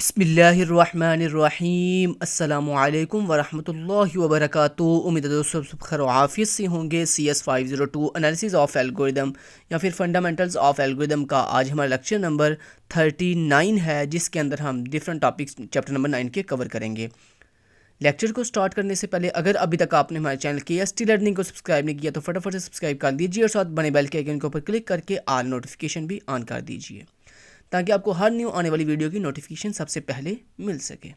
बिस्मिल्लाहिर्रहमानिर्रहीम अस्सलामुअलैकुम वरहमतुल्लाहि वबरकातुहू। उम्मीद है दोस्तों सब खैर आफियत से होंगे। CS502 एनालिसिस ऑफ एल्गोरिदम या फिर फंडामेंटल्स ऑफ एल्गोरिदम का आज हमारा लेक्चर नंबर 39 है, जिसके अंदर हम डिफरेंट टॉपिक्स चैप्टर नंबर 9 के कवर करेंगे। लेक्चर को स्टार्ट करने से पहले अगर अभी तक आपने हमारे चैनल KST लर्निंग को सब्सक्राइब नहीं किया तो फटाफट से सब्सक्राइब कर दीजिए और साथ बने बेल के आइकन के ऊपर क्लिक करके ऑल नोटिफिकेशन भी ऑन कर दीजिए ताकि आपको हर न्यू आने वाली वीडियो की नोटिफिकेशन सबसे पहले मिल सके।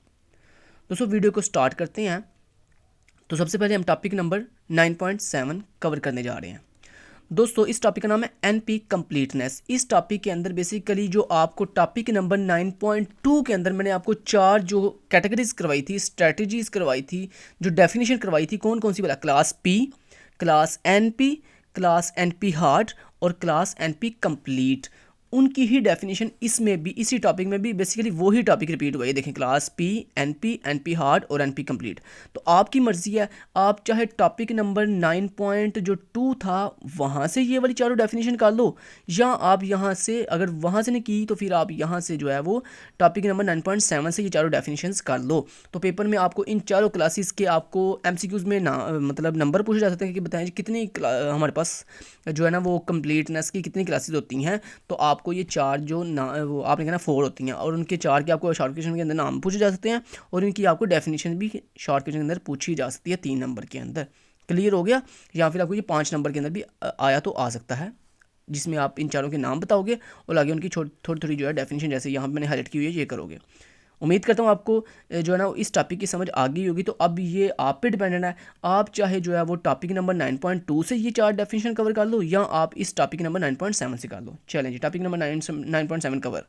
दोस्तों वीडियो को स्टार्ट करते हैं। तो सबसे पहले हम टॉपिक नंबर 9.7 कवर करने जा रहे हैं। दोस्तों इस टॉपिक का नाम है NP कंप्लीटनेस। इस टॉपिक के अंदर बेसिकली जो आपको टॉपिक नंबर 9.2 के अंदर मैंने आपको 4 जो कैटेगरीज करवाई थी, स्ट्रेटजीज करवाई थी, जो डेफिनेशन करवाई थी, कौन कौन सी वाला, class P, class NP, class NP hard और क्लास NP कंप्लीट, उनकी ही डेफिनेशन इसमें भी, इसी टॉपिक में भी बेसिकली वही टॉपिक रिपीट हुआ है। देखें class P, NP, NP hard और NP कंप्लीट। तो आपकी मर्जी है, आप चाहे टॉपिक नंबर 9.2 था वहाँ से ये वाली चारों डेफिनेशन कर लो, या आप यहाँ से अगर वहाँ से नहीं की तो फिर आप यहाँ से जो है वो टॉपिक नंबर 9.7 से ये चारों डेफिनेशंस कर लो। तो पेपर में आपको इन चारों क्लासेस के आपको MCQs में ना मतलब नंबर पूछे जा सकते हैं कि बताएं कितनी हमारे पास जो है ना वो कंप्लीटनेस की कितनी क्लासेस होती हैं। तो आपको ये चार जो ना वो आपने कहना 4 होती हैं और उनके चार के आपको शॉर्ट क्वेश्चन के अंदर नाम पूछे जा सकते हैं और इनकी आपको डेफिनेशन भी शॉर्ट क्वेश्चन के अंदर पूछी जा सकती है 3 नंबर के अंदर। क्लियर हो गया? या फिर आपको ये 5 नंबर के अंदर भी आया तो आ सकता है, जिसमें आप इन चारों के नाम बताओगे और आगे उनकी थोड़ी थोड़ी जो है डेफिनेशन जैसे यहाँ पर मैंने हाईलाइट की हुई है ये करोगे। उम्मीद करता हूँ आपको जो है ना इस टॉपिक की समझ आ गई होगी। तो अब ये आप पे डिपेंडेंट है, आप चाहे जो है वो टॉपिक नंबर 9.2 से ये 4 डेफिनेशन कवर कर लो या आप इस टॉपिक नंबर 9.7 से कर लो। चलें जी, टॉपिक नंबर 9.7 कवर।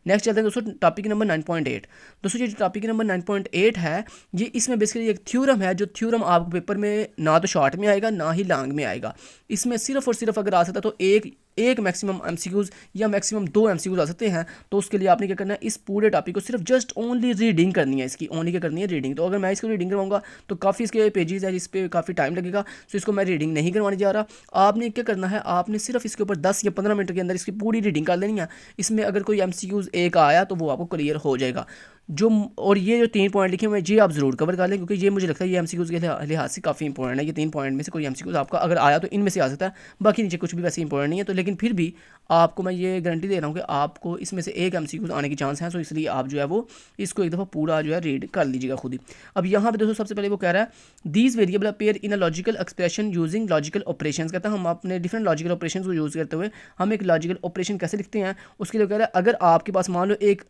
नेक्स्ट चलते हैं दोस्तों टॉपिक नंबर 9.8। दोस्तों ये जो टॉपिक नंबर 9.8 है, ये इसमें बेसिकली एक थ्योरम है, जो थ्योरम आपको पेपर में ना तो शॉर्ट में आएगा ना ही लॉन्ग में आएगा। इसमें सिर्फ और सिर्फ अगर आ सकता तो एक मैक्सिमम MCQs या मैक्सिमम 2 MCQs आ सकते हैं। तो उसके लिए आपने क्या करना है, इस पूरे टॉपिक को सिर्फ जस्ट ओनली रीडिंग करनी है, इसकी ओनली क्या करनी है, रीडिंग। तो अगर मैं इसको रीडिंग करवाऊंगा तो काफ़ी इसके पेजेस है जिस पे काफ़ी टाइम लगेगा, तो इसको मैं रीडिंग नहीं करवाने जा रहा। आपने क्या करना है, आपने सिर्फ इसके ऊपर 10 या 15 मिनट के अंदर इसकी पूरी रीडिंग कर लेनी है। इसमें अगर कोई MCQs एक आया तो वो आपको क्लियर हो जाएगा। जो और ये जो 3 पॉइंट लिखे हुए हैं ये आप ज़रूर कवर कर लें, क्योंकि ये मुझे लगता है ये MCQs के लिहाज से काफ़ी इंपॉर्टेंट है। ये 3 पॉइंट में से कोई MCQs आपका अगर आया तो इनमें से आ सकता है, बाकी नीचे कुछ भी वैसे इंपॉर्टेंट नहीं है। तो लेकिन फिर भी आपको मैं ये गारंटी दे रहा हूँ कि आपको इसमें से एक MCQs आने की चांस है। तो इसलिए आप जो है वो इसको एक दफ़ा पूरा जो है रीड कर लीजिएगा खुद ही। अब यहाँ पे दोस्तों सबसे पहले वो कह रहा है these variable appear in a logical expression using logical operation. कहता है हम अपने डिफरेंट लॉजिकल ऑपरेशन को यूज़ करते हुए हम एक लॉजिकल ऑपरेशन कैसे लिखते हैं। उसके लिए कह रहा है अगर आपके पास मान लो एक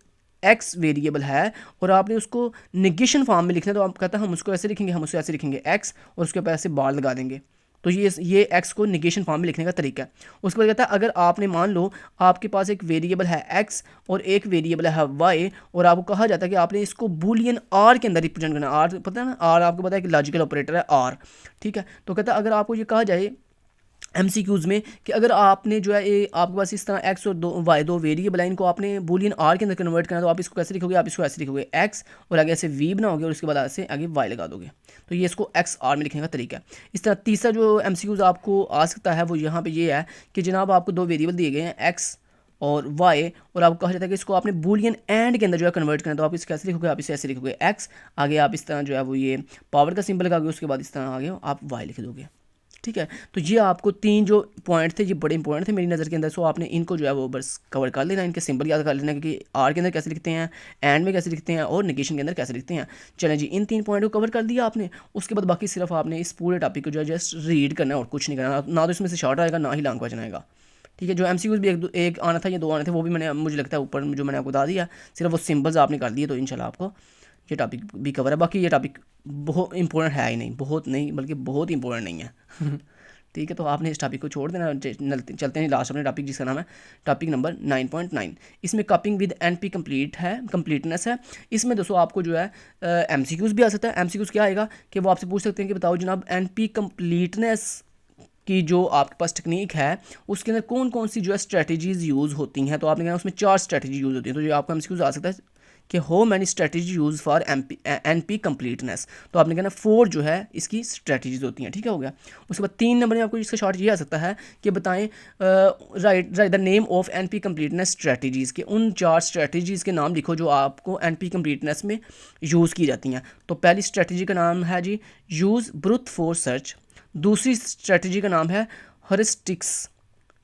X वेरिएबल है और आपने उसको निगेशन फॉर्म में लिखना है, तो आप कहता है हम उसको ऐसे लिखेंगे, हम उसको ऐसे लिखेंगे X और उसके ऊपर ऐसे बार लगा देंगे। तो ये X को निगेशन फॉर्म में लिखने का तरीका है। उसके बाद कहता है अगर आपने मान लो आपके पास एक वेरिएबल है X और एक वेरिएबल है Y और आपको कहा जाता है कि आपने इसको बूलियन R के अंदर रिप्रेजेंट करना है। R पता है ना, R आपको पता है कि लॉजिकल ऑपरेटर है R, ठीक है। तो कहता है अगर आपको ये कहा जाए MCQs में कि अगर आपने जो है आपके पास इस तरह X और Y दो वेरिएबल है, इनको आपने बूलियन R के अंदर कन्वर्ट करना, तो आप इसको कैसे लिखोगे, आप इसको ऐसे लिखोगे X और आगे ऐसे V बनाओगे और उसके बाद ऐसे आगे Y लगा दोगे। तो ये इसको XR में लिखने का तरीका है। इस तरह तीसरा जो MCQs आपको आ सकता है वो यहाँ पे ये है कि जनाब आपको 2 वेरिएबल दिए गए हैं X और Y और आपको कहा जाता है कि इसको आपने बूलियन एंड के अंदर जो है कन्वर्ट करना। तो आप इसको कैसे लिखोगे, आप इसे ऐसे लिखोगे X, आगे आप इस तरह जो है वो ये पावर का सिंबल लगाओगे, उसके बाद इस तरह आगे आप Y लिख दोगे, ठीक है। तो ये आपको 3 जो पॉइंट थे ये बड़े इंपॉर्टेंट थे मेरी नज़र के अंदर। सो आपने इनको जो है वो बस कवर कर लेना, इनके सिंबल याद कर लेना कि R के अंदर कैसे लिखते हैं, एंड में कैसे लिखते हैं और निगेशन के अंदर कैसे लिखते हैं। चलें जी, इन 3 पॉइंट को कवर कर दिया आपने। उसके बाद बाकी सिर्फ आपने इस पूरे टॉपिक को जो है जस्ट रीड करना है और कुछ नहीं करना, ना तो इसमें से शॉर्ट आएगा ना ही लॉन्ग क्वेश्चन आएगा, ठीक है। जो MCQs भी एक आना था या 2 आने थे वो भी मैंने मुझे लगता है ऊपर जो मैंने आपको बता दिया, सिर्फ वो सिंबल्स आपने कर दिए तो इंशाल्लाह आपको ये टॉपिक भी कवर है। बाकी ये टॉपिक बहुत इंपॉर्टेंट है ही नहीं, बहुत नहीं बल्कि बहुत इंपॉर्टेंट नहीं है ठीक है। तो आपने इस टॉपिक को छोड़ देना। चलते हैं लास्ट अपने टॉपिक जिसका नाम है टॉपिक नंबर 9.9। इसमें कपिंग विद NP कंप्लीट है, कंप्लीटनेस है। इसमें दोस्तों आपको जो है MCQs भी आ सकता है। MCQs क्या आएगा कि वो आपसे पूछ सकते हैं कि बताओ जनाब NP कंप्लीटनेस की जो आपके पास टेक्निक है उसके अंदर कौन कौन सी जो है स्ट्रेटजीज यूज़ होती हैं। तो आपने कहना उसमें 4 स्ट्रेटजी यूज़ होती हैं। तो जो आपका MCQs आ सकता है कि how many strategy use for NP completeness. तो आपने कहना 4 जो है इसकी स्ट्रेटजीज होती हैं, ठीक है, हो गया। उसके बाद 3 नंबर में आपको इसका शॉर्ट ये आ सकता है कि बताएं right the name of NP completeness strategies के, उन 4 स्ट्रेटजीज़ के नाम लिखो जो आपको NP कंप्लीटनेस में यूज़ की जाती हैं। तो पहली स्ट्रेटजी का नाम है जी यूज़ ब्रूट फोर्स सर्च, दूसरी स्ट्रेटजी का नाम है हेरिस्टिक्स,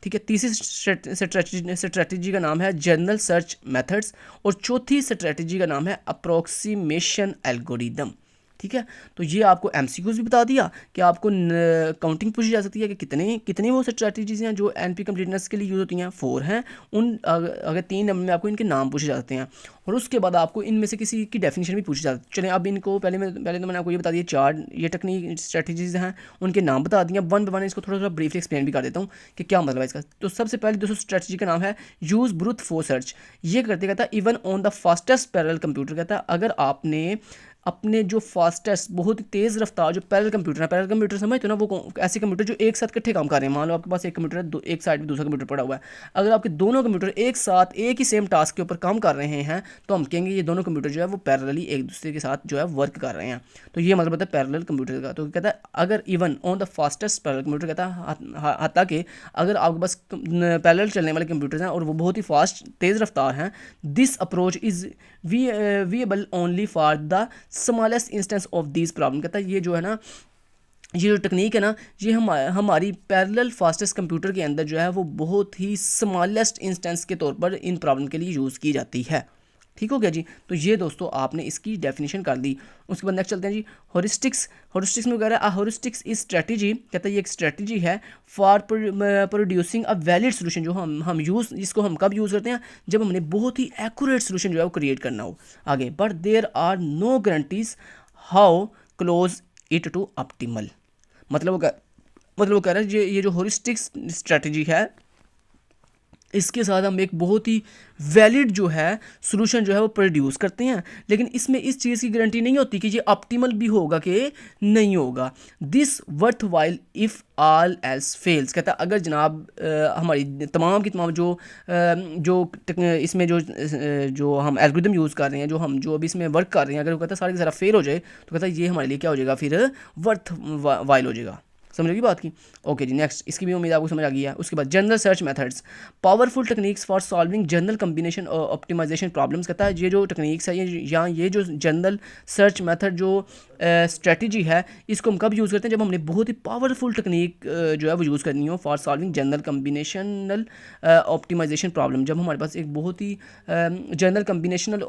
ठीक है, तीसरी स्ट्रेटजी का नाम है जनरल सर्च मेथड्स, और चौथी स्ट्रेटजी का नाम है अप्रोक्सीमेशन एल्गोरिदम, ठीक है। तो ये आपको MCQs भी बता दिया कि आपको काउंटिंग पूछी जा सकती है कि कितनी वो स्ट्रेटजीज हैं जो NP कंप्लीटनेस के लिए यूज़ होती हैं, 4 हैं। अगर 3 नंबर में आपको इनके नाम पूछे जाते हैं, और उसके बाद आपको इनमें से किसी की डेफिनेशन भी पूछी जाती है। चलें अब इनको पहले तो मैंने आपको ये बता दिया 4 ये टेक्निक स्ट्रेटजीज हैं, उनके नाम बता दिए। वन बाय वन इसको थोड़ा ब्रीफली एक्सप्लेन भी कर देता हूँ कि क्या मतलब है इसका। तो सबसे पहले दोस्तों स्ट्रेटजी का नाम है यूज़ ब्रूट फोर्स सर्च। ये करते कहता है even on the fastest parallel computer, कहता है अगर आपने अपने जो फास्टेस्ट बहुत तेज़ रफ्तार जो पैरेलल कंप्यूटर है, पैरेलल कंप्यूटर समझते हो ना, वो ऐसे कंप्यूटर जो एक साथ इकट्ठे काम कर रहे हैं। मान लो आपके पास एक कंप्यूटर है, एक साइड में दूसरा कंप्यूटर पड़ा हुआ है, अगर आपके दोनों कंप्यूटर एक साथ एक ही सेम टास्क के ऊपर काम कर रहे हैं तो हम कहेंगे ये दोनों कंप्यूटर जो है वो पैरेलली एक दूसरे के साथ जो है वर्क कर रहे हैं। तो ये मतलब होता है पैरेलल कंप्यूटर का। तो कहता है अगर even on the fastest parallel computer, कहता है हालांकि अगर आपके पास पैरेलल चलने वाले कंप्यूटर्स हैं और वो बहुत ही फास्ट तेज़ रफ्तार हैं, this approach is viable only for the smallest instance of this problem. कहता है ये जो है ना, ये जो टेक्निक है ना, ये हमारी पैरेलल फास्टेस्ट कंप्यूटर के अंदर जो है वो बहुत ही स्मॉलेस्ट इंस्टेंस के तौर पर इन प्रॉब्लम के लिए यूज़ की जाती है, ठीक हो गया जी। तो ये दोस्तों आपने इसकी डेफिनेशन कर दी। उसके बाद नेक्स्ट चलते हैं जी हॉरिस्टिक्स में कह रहा है हॉरिस्टिक्स इज स्ट्रेटजी, कहता है ये एक स्ट्रेटजी है for producing a valid solution, जो हम यूज़ इसको हम कब यूज़ करते हैं जब हमने बहुत ही एक्यूरेट सोल्यूशन जो है वो क्रिएट करना हो आगे। But there are no guarantees how close it to optimal. मतलब वो कह रहा है ये जो हॉरिस्टिक्स स्ट्रेटजी है इसके साथ हम एक बहुत ही वैलिड जो है सोल्यूशन जो है वो प्रोड्यूस करते हैं, लेकिन इसमें इस चीज़ की गारंटी नहीं होती कि ये ऑप्टिमल भी होगा कि नहीं होगा। This worth while if all else fails, कहता है अगर जनाब हमारी तमाम की तमाम इसमें जो हम एल्गोरिथम यूज़ कर रहे हैं, जो अभी इसमें वर्क कर रहे हैं, अगर वो कहता है सारी की सारा फेल हो जाए तो कहता है ये हमारे लिए क्या हो जाएगा, फिर वर्थ वाइल हो जाएगा। समझ लगी बात की। ओके जी, नेक्स्ट इसकी भी उम्मीद आपको समझ आ गई है। उसके बाद general search methods, powerful techniques for solving general combination और ऑप्टिमाइजेशन प्रॉब्लम्स। कहता है ये जो टेक्निक्स है ये जो जनरल सर्च मेथड जो स्ट्रेटजी है इसको हम कब यूज़ करते हैं जब हमने बहुत ही पावरफुल टेक्निक जो है वो यूज़ करनी हो for solving general combinatorial optimization problem. जब हमारे पास एक बहुत ही जनरल कम्बिनेशनल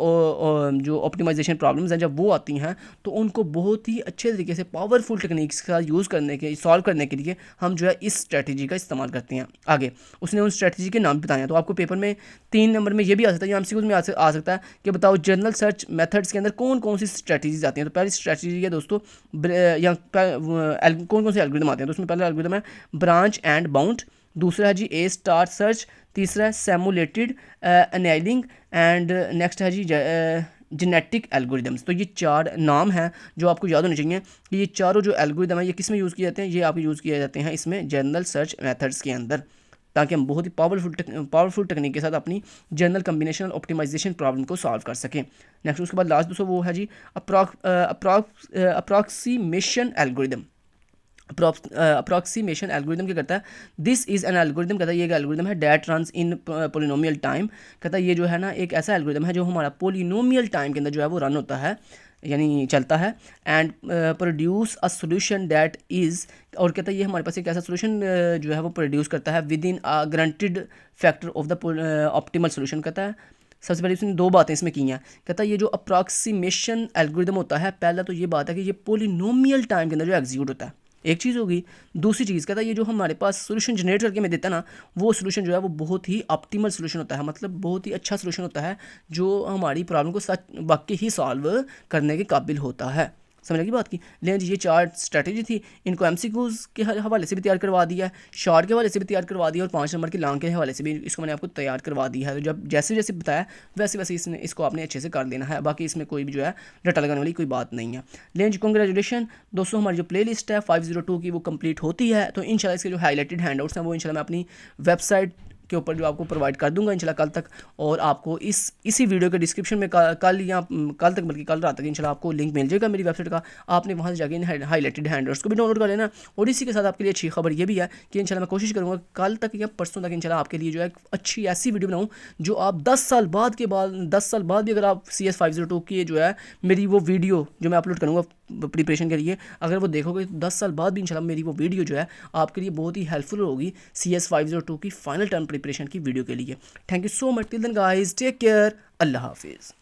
जो ऑप्टिमाइजेशन प्रॉब्लम्स हैं जब वो आती हैं तो उनको बहुत ही अच्छे तरीके से पावरफुल टेक्निक्स का यूज़ करने के सॉल्व करने के लिए हम जो है इस स्ट्रेटजी का इस्तेमाल करते हैं। आगे उसने उन स्ट्रेटजी के नाम बताए हैं, तो आपको पेपर में 3 नंबर में ये भी आ सकता है, या MCQs में आ सकता है कि बताओ जनरल सर्च मेथड्स के अंदर कौन कौन सी स्ट्रेटजीज आती हैं। तो पहली स्ट्रेटजी है दोस्तों या कौन कौन से एल्गोरिथम आते हैं, तो उसमें पहला एल्गोरिथम है ब्रांच एंड बाउंड, दूसरा है जी ए स्टार सर्च, तीसरा है सिमुलेटेड एनालिंग एंड नेक्स्ट है जी जेनेटिक एल्गोरिदम्स। तो ये 4 नाम हैं जो आपको याद होने चाहिए कि ये चारों जो एल्गोरिदम है ये किस में यूज़ किए जाते हैं, ये आप यूज़ किए जाते हैं इसमें जनरल सर्च मेथड्स के अंदर, ताकि हम बहुत ही पावरफुल टेक्निक के साथ अपनी जनरल कम्बिनेशन ऑप्टिमाइजेशन प्रॉब्लम को सॉल्व कर सकें। नेक्स्ट उसके बाद लास्ट दोस्तों वो है जी अप्रॉक्सीमेशन एल्गोरिदम। अप्रॉक्सीमेशन एल्गोरिदम क्या करता है, दिस इज़ एन एल्गोरिदम, कहता है ये एक एल्गोरिदम है that runs in polynomial time. कहता है ये जो है ना एक ऐसा एल्गोरिदम है जो हमारा पोलिनोमियल टाइम के अंदर जो है वो रन होता है यानी चलता है and produce a solution that is, और कहता है ये हमारे पास एक ऐसा सोल्यूशन जो है वो प्रोड्यूस करता है with in a granted factor of the optimal solution. कहता है सबसे पहले उसने 2 बातें इसमें की हैं। कहता है ये जो अप्रॉक्सीमेशन एल्गोरिदम होता है, पहला तो ये बात है कि ये पोलिनोमियल टाइम के अंदर जो एग्जीक्यूट होता है, एक चीज़ होगी। दूसरी चीज़ कहता है ये जो हमारे पास सोल्यूशन जनरेट करके मैं देता है ना, वो सोल्यूशन जो है वो बहुत ही ऑप्टिमल सोल्यूशन होता है, मतलब बहुत ही अच्छा सोल्यूशन होता है जो हमारी प्रॉब्लम को सच वाकई ही सॉल्व करने के काबिल होता है। समझ लगी बात की। लेकिन ये 4 स्ट्रैटेजी थी, इनको MCQs के हवाले से भी तैयार करवा दिया है, शॉर्ट के हवाले से भी तैयार करवा दिया और 5 नंबर की लॉन्ग के हवाले से भी इसको मैंने आपको तैयार करवा दिया है। तो जब जैसे जैसे बताया वैसे वैसे इसको आपने अच्छे से कर देना है, बाकी इसमें कोई भी जो है रटा लगाने वाली कोई बात नहीं है। लेकिन जी कॉन्ग्रेचुलेशन दोस्तों, हमारी जो प्ले लिस्ट है 502 की वो कंप्लीट होती है। तो इंशाल्लाह इसके जो हाईलाइटेड हैंडआउट्स हैं वो इंशाल्लाह मैं अपनी वेबसाइट के ऊपर जो आपको प्रोवाइड कर दूंगा इंशाल्लाह कल तक। और आपको इसी वीडियो के डिस्क्रिप्शन में कल या कल तक, बल्कि कल रात तक इंशाल्लाह आपको लिंक मिल जाएगा मेरी वेबसाइट का। आपने वहाँ से जाके इन हाईलाइटेड हैंडल्स को भी डाउनलोड कर लेना। और इसी के साथ आपके लिए अच्छी खबर ये भी है कि इंशाल्लाह मैं कोशिश करूँगा कल तक या परसों तक इंशाल्लाह आपके लिए जो है अच्छी ऐसी वीडियो बनाऊँ जो आप 10 साल बाद भी अगर आप CS502 की जो है मेरी वो वीडियो जो मैं अपलोड करूँगा प्रिपरेशन के लिए, अगर वो देखोगे तो 10 साल बाद भी इंशाल्लाह मेरी वो वीडियो जो है आपके लिए बहुत ही हेल्पफुल होगी CS502 की फाइनल टर्म प्रिपरेशन की वीडियो के लिए। Thank you so much. Till then guys, take care, Allah हाफिज़।